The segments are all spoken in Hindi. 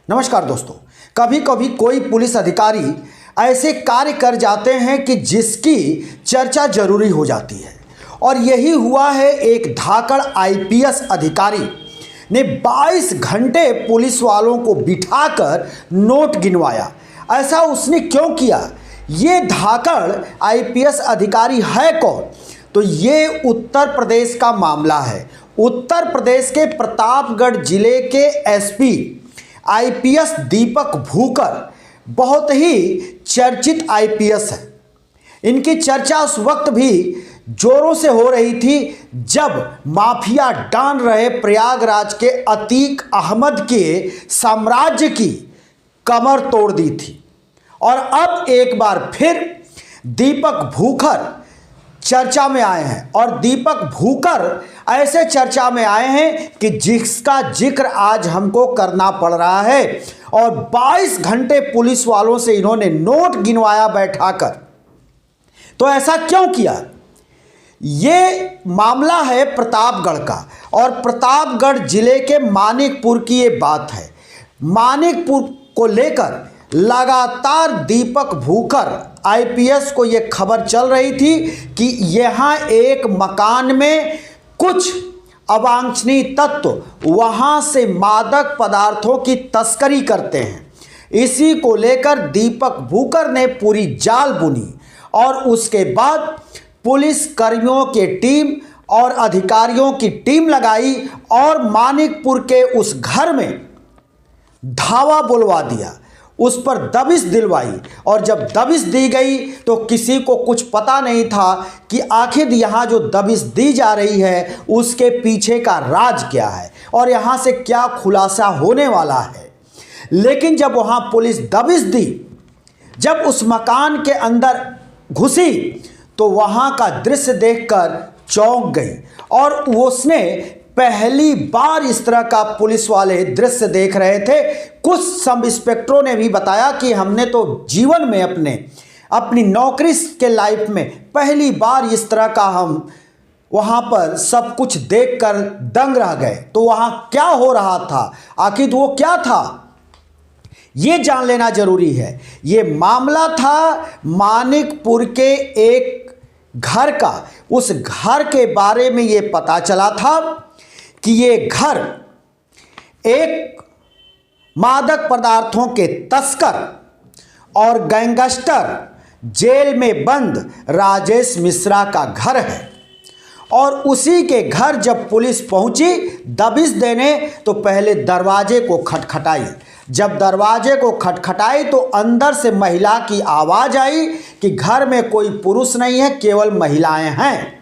नमस्कार दोस्तों। कभी कभी कोई पुलिस अधिकारी ऐसे कार्य कर जाते हैं कि जिसकी चर्चा जरूरी हो जाती है, और यही हुआ है। एक धाकड़ आईपीएस अधिकारी ने 22 घंटे पुलिस वालों को बिठाकर नोट गिनवाया। ऐसा उसने क्यों किया? ये धाकड़ आईपीएस अधिकारी है कौन? तो ये उत्तर प्रदेश का मामला है। उत्तर प्रदेश के प्रतापगढ़ जिले के एसपी आईपीएस दीपक भूकर बहुत ही चर्चित आईपीएस है। इनकी चर्चा उस वक्त भी जोरों से हो रही थी जब माफिया डॉन रहे प्रयागराज के अतीक अहमद के साम्राज्य की कमर तोड़ दी थी। और अब एक बार फिर दीपक भूकर चर्चा में आए हैं, और दीपक भूकर ऐसे चर्चा में आए हैं कि जिसका जिक्र आज हमको करना पड़ रहा है। और 22 घंटे पुलिस वालों से इन्होंने नोट गिनवाया बैठाकर। तो ऐसा क्यों किया? ये मामला है प्रतापगढ़ का, और प्रतापगढ़ जिले के मानिकपुर की ये बात है। मानिकपुर को लेकर लगातार दीपक भूकर आईपीएस को ये खबर चल रही थी कि यहाँ एक मकान में कुछ अवांछनीय तत्व वहाँ से मादक पदार्थों की तस्करी करते हैं। इसी को लेकर दीपक भूकर ने पूरी जाल बुनी, और उसके बाद पुलिस कर्मियों की टीम और अधिकारियों की टीम लगाई और मानिकपुर के उस घर में धावा बुलवा दिया, उस पर दबिश दिलवाई। और जब दबिश दी गई तो किसी को कुछ पता नहीं था कि आखिर यहाँ जो दबिश दी जा रही है उसके पीछे का राज क्या है और यहाँ से क्या खुलासा होने वाला है। लेकिन जब वहाँ पुलिस दबिश दी, जब उस मकान के अंदर घुसी, तो वहाँ का दृश्य देखकर चौंक गई। और उसने पहली बार इस तरह का पुलिस वाले दृश्य देख रहे थे। कुछ सब इंस्पेक्टरों ने भी बताया कि हमने तो जीवन में अपनी नौकरी के लाइफ में पहली बार इस तरह का हम वहाँ पर सब कुछ देखकर दंग रह गए। तो वहाँ क्या हो रहा था, आखिर वो क्या था, ये जान लेना जरूरी है। ये मामला था मानिकपुर के एक घर का। उस घर के बारे में ये पता चला था कि ये घर एक मादक पदार्थों के तस्कर और गैंगस्टर जेल में बंद राजेश मिश्रा का घर है। और उसी के घर जब पुलिस पहुंची दबिश देने, तो पहले दरवाजे को खटखटाई। जब दरवाजे को खटखटाई तो अंदर से महिला की आवाज़ आई कि घर में कोई पुरुष नहीं है, केवल महिलाएं हैं।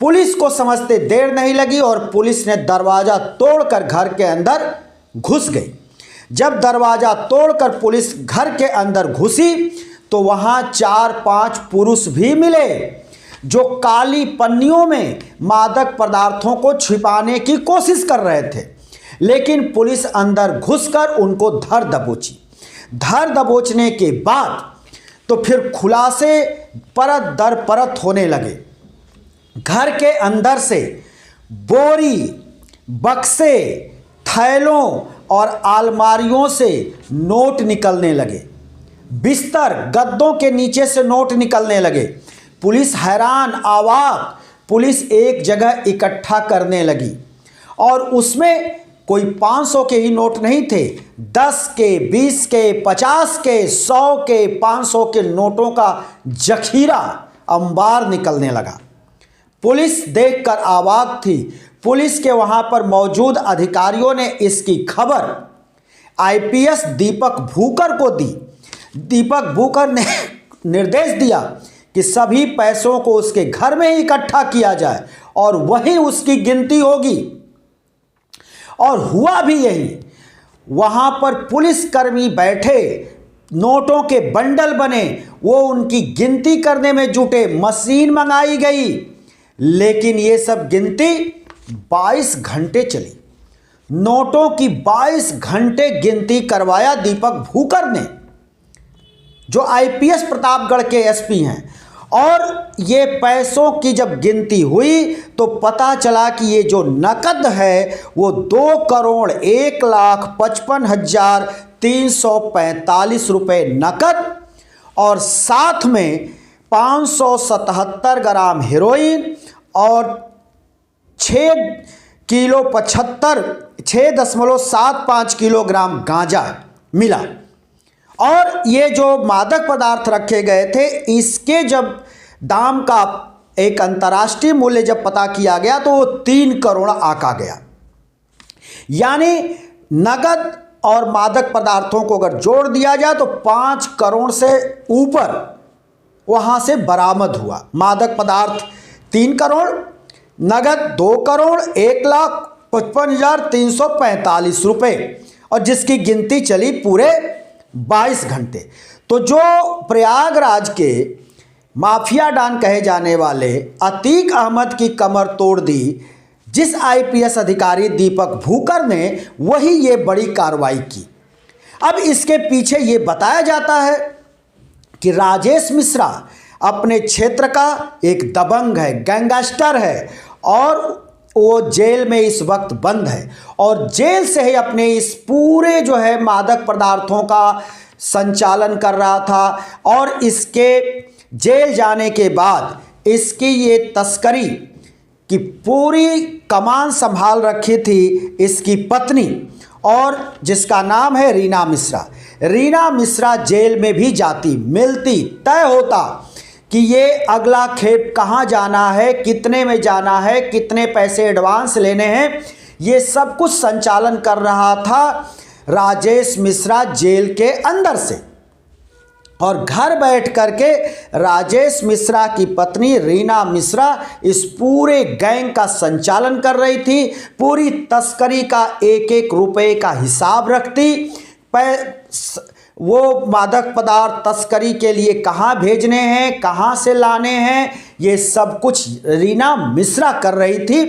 पुलिस को समझते देर नहीं लगी और पुलिस ने दरवाज़ा तोड़कर घर के अंदर घुस गई। जब दरवाज़ा तोड़कर पुलिस घर के अंदर घुसी तो वहाँ 4-5 पुरुष भी मिले जो काली पन्नियों में मादक पदार्थों को छिपाने की कोशिश कर रहे थे। लेकिन पुलिस अंदर घुसकर उनको धर दबोचने के बाद तो फिर खुलासे परत दर परत होने लगे। घर के अंदर से बोरी, बक्से, थैलों और अलमारियों से नोट निकलने लगे। बिस्तर, गद्दों के नीचे से नोट निकलने लगे। पुलिस हैरान, अवाक। पुलिस एक जगह इकट्ठा करने लगी, और उसमें कोई 500 के ही नोट नहीं थे। 10 के, 20 के, 50 के, 100 के, 500 के नोटों का जखीरा अंबार निकलने लगा। पुलिस देखकर अवाक थी। पुलिस के वहां पर मौजूद अधिकारियों ने इसकी खबर आईपीएस दीपक भूकर को दी। दीपक भूकर ने निर्देश दिया कि सभी पैसों को उसके घर में ही इकट्ठा किया जाए और वहीं उसकी गिनती होगी। और हुआ भी यही। वहां पर पुलिसकर्मी बैठे, नोटों के बंडल बने, वो उनकी गिनती करने में जुटे। मशीन मंगाई गई, लेकिन ये सब गिनती 22 घंटे चली। नोटों की 22 घंटे गिनती करवाया दीपक भूकर ने, जो आईपीएस प्रतापगढ़ के एसपी हैं। और ये पैसों की जब गिनती हुई तो पता चला कि ये जो नकद है वो 2,51,55,345 रुपये नकद और साथ में 577 ग्राम हेरोइन और 6.75 किलोग्राम गांजा मिला। और ये जो मादक पदार्थ रखे गए थे इसके जब दाम का एक अंतर्राष्ट्रीय मूल्य जब पता किया गया तो वो 3 करोड़ आका गया। यानी नगद और मादक पदार्थों को अगर जोड़ दिया जाए तो 5 करोड़ से ऊपर वहाँ से बरामद हुआ। मादक पदार्थ 3 करोड़, नगद 2 करोड़ 1,55,345 रुपये और जिसकी गिनती चली पूरे 22 घंटे। तो जो प्रयागराज के माफिया डॉन कहे जाने वाले अतीक अहमद की कमर तोड़ दी जिस आईपीएस अधिकारी दीपक भूकर ने, वही ये बड़ी कार्रवाई की। अब इसके पीछे ये बताया जाता है कि राजेश मिश्रा अपने क्षेत्र का एक दबंग है, गैंगस्टर है और वो जेल में इस वक्त बंद है और जेल से ही अपने इस पूरे जो है मादक पदार्थों का संचालन कर रहा था। और इसके जेल जाने के बाद इसकी ये तस्करी की पूरी कमान संभाल रखी थी इसकी पत्नी, और जिसका नाम है रीना मिश्रा। रीना मिश्रा जेल में भी जाती, मिलती, तय होता कि ये अगला खेप कहाँ जाना है, कितने में जाना है, कितने पैसे एडवांस लेने हैं, ये सब कुछ संचालन कर रहा था राजेश मिश्रा जेल के अंदर से। और घर बैठ करके राजेश मिश्रा की पत्नी रीना मिश्रा इस पूरे गैंग का संचालन कर रही थी। पूरी तस्करी का एक एक रुपए का हिसाब रखती। वो मादक पदार्थ तस्करी के लिए कहाँ भेजने हैं, कहाँ से लाने हैं, ये सब कुछ रीना मिश्रा कर रही थी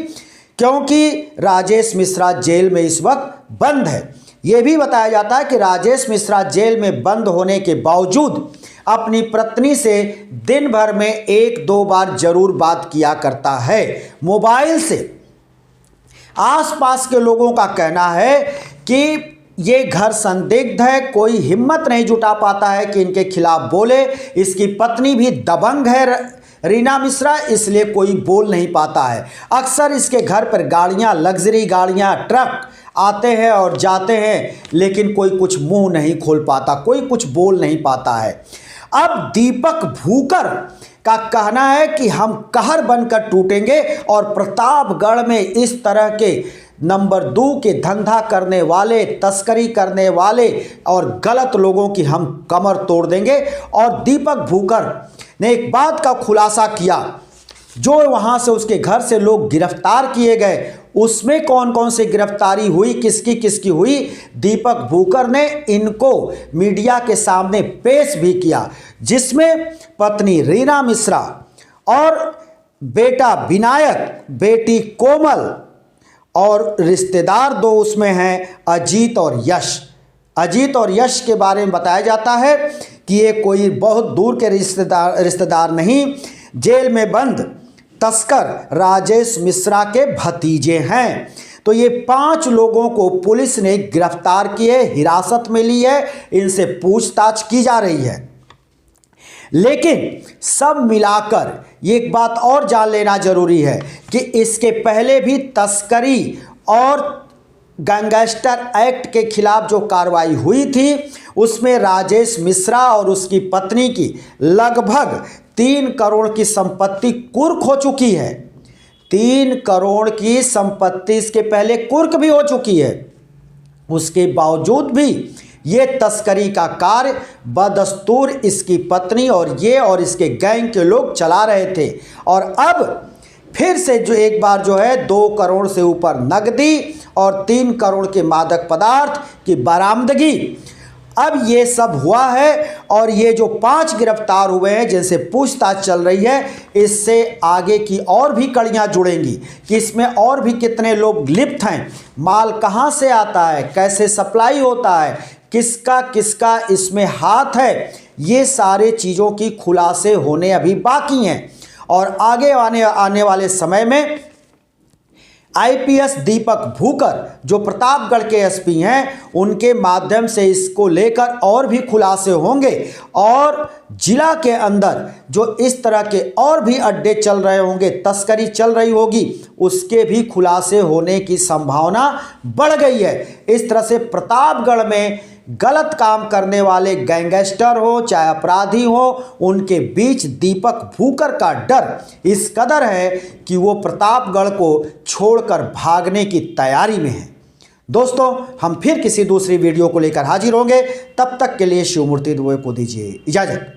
क्योंकि राजेश मिश्रा जेल में इस वक्त बंद है। ये भी बताया जाता है कि राजेश मिश्रा जेल में बंद होने के बावजूद अपनी पत्नी से दिन भर में 1-2 बार जरूर बात किया करता है मोबाइल से। आसपास के लोगों का कहना है कि ये घर संदिग्ध है, कोई हिम्मत नहीं जुटा पाता है कि इनके खिलाफ बोले। इसकी पत्नी भी दबंग है रीना मिश्रा, इसलिए कोई बोल नहीं पाता है। अक्सर इसके घर पर गाड़ियां, लग्जरी गाड़ियां, ट्रक आते हैं और जाते हैं, लेकिन कोई कुछ मुंह नहीं खोल पाता, कोई कुछ बोल नहीं पाता है। अब दीपक भूकर का कहना है कि हम कहर बनकर टूटेंगे और प्रतापगढ़ में इस तरह के नंबर 2 के धंधा करने वाले, तस्करी करने वाले और गलत लोगों की हम कमर तोड़ देंगे। और दीपक भूकर ने एक बात का खुलासा किया, जो वहाँ से उसके घर से लोग गिरफ्तार किए गए उसमें कौन कौन से गिरफ्तारी हुई, किसकी किसकी हुई, दीपक भूकर ने इनको मीडिया के सामने पेश भी किया, जिसमें पत्नी रीना मिश्रा और बेटा विनायक, बेटी कोमल और रिश्तेदार 2 उसमें हैं अजीत और यश। अजीत और यश के बारे में बताया जाता है कि ये कोई बहुत दूर के रिश्तेदार नहीं, जेल में बंद तस्कर राजेश मिश्रा के भतीजे हैं। तो ये 5 लोगों को पुलिस ने गिरफ्तार किए, हिरासत में ली है, इनसे पूछताछ की जा रही है। लेकिन सब मिलाकर एक बात और जान लेना जरूरी है कि इसके पहले भी तस्करी और गैंगस्टर एक्ट के खिलाफ जो कार्रवाई हुई थी उसमें राजेश मिश्रा और उसकी पत्नी की लगभग 3 करोड़ की संपत्ति कुर्क हो चुकी है। 3 करोड़ की संपत्ति इसके पहले कुर्क भी हो चुकी है। उसके बावजूद भी ये तस्करी का कार्य बदस्तूर इसकी पत्नी और ये और इसके गैंग के लोग चला रहे थे। और अब फिर से जो एक बार जो है 2 करोड़ से ऊपर नकदी और 3 करोड़ के मादक पदार्थ की बरामदगी, अब ये सब हुआ है। और ये जो 5 गिरफ्तार हुए हैं जिनसे पूछताछ चल रही है, इससे आगे की और भी कड़ियां जुड़ेंगी कि इसमें और भी कितने लोग लिप्त हैं, माल कहां से आता है, कैसे सप्लाई होता है, किसका किसका इसमें हाथ है, ये सारे चीज़ों की खुलासे होने अभी बाकी हैं और आगे आने वाले समय में आईपीएस दीपक भूकर जो प्रतापगढ़ के एसपी हैं उनके माध्यम से इसको लेकर और भी खुलासे होंगे और जिला के अंदर जो इस तरह के और भी अड्डे चल रहे होंगे, तस्करी चल रही होगी, उसके भी खुलासे होने की संभावना बढ़ गई है। इस तरह से प्रतापगढ़ में गलत काम करने वाले गैंगस्टर हो चाहे अपराधी हो, उनके बीच दीपक भूकर का डर इस कदर है कि वो प्रतापगढ़ को छोड़कर भागने की तैयारी में है। दोस्तों, हम फिर किसी दूसरी वीडियो को लेकर हाजिर होंगे, तब तक के लिए शिवमूर्ति दुबे को दीजिए इजाजत।